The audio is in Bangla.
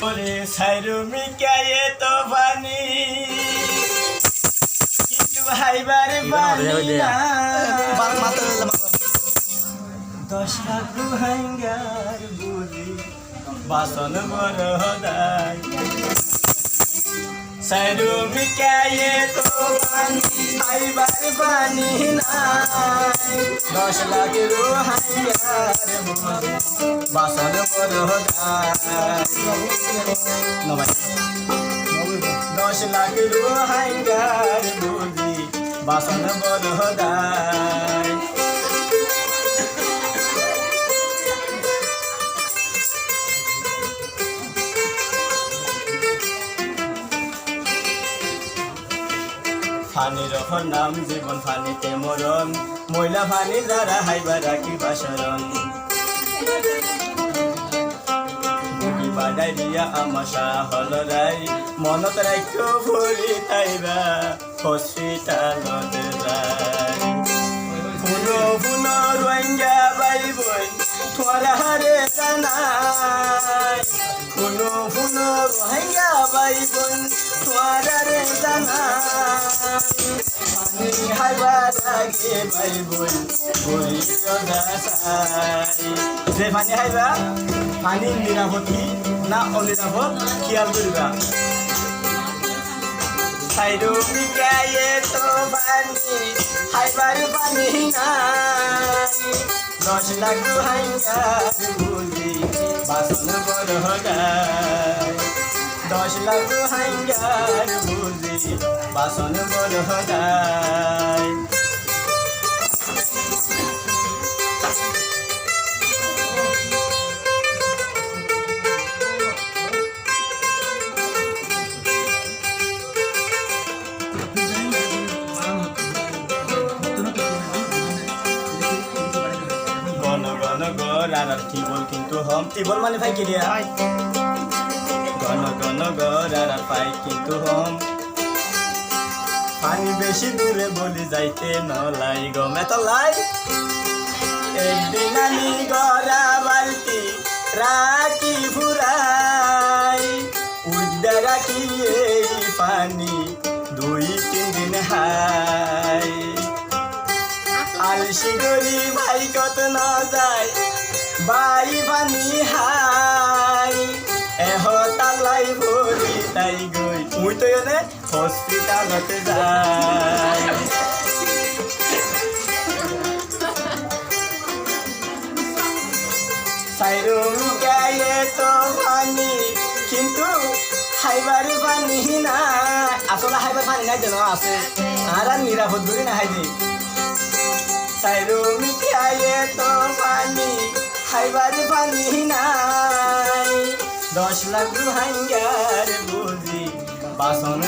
ওরে সাইরুমি কায়ে তো পানি কিন্তু হাইবার পানি না 10 লাখ রোহিঙ্গার বুঝি বাসন বড় দায় সাইরুমি কায়ে তো পানি হাইবার পানি নাই 10 লাখ রোহিঙ্গার বুঝি বাসন বড় দায় 10 লাখ রোহিঙ্গার বুঝি বাসন বড় দায় ফানির নাম জীবন ফানিতে মরণ ময়লা ফানি যারা হাইবার রাখি বাসরণ বুড়ি বাড়াই দিয়া আমাশা হল রাই মনত রাখ্য ভরি তাইবা হসপিটালত যাই ফুনো ফুনো রোহিঙ্গা বাই বই তোরা হারে জানাই ফুনো ফুনো রোহিঙ্গা বাই বোন তোরা রে জানাই পানি হাইবার আগে বাই বোন বলি রাসাই যে পানি হাইবা পানি নিরাপদ না অনিরাপদ খেয়াল করিবা সাইরুমি কায়ে তো পানি হাইবার পানি নাই 10 লাখ রোহিঙ্গার বুঝি বাসন বড় দায় 10 লাখ রোহিঙ্গার বুঝি বাসন বড় দায় গরার টিবল কিন্তু হম টিবল মানে ভাই কি দিয়া ঘন ঘন গরার পাই কিন্তু হম পানি বেশি দূরে বলি যাইতে নলাই গমে তো লাই একদিন আমি গরা বালতি রাখি ফুরাই উদ্দা রাখি এই পানি 2-3 দিন হাই আলসি গরি ভাই কত না যায় বাই পানি হাই তালাই ভরি তাই গই মুই তো এনে হসপিটালতে যাই সাইরুমি কায়ে তো পানি কিন্তু হাইবার পানি না আসলে হাইবার পানি নাই যেন আছে আর নিরাপদ ধরে না হাইদি সাইরুমি কায়ে তো পানি হাইবার পানি নাই 10 লাখ রোহিঙ্গার বুঝি বাসন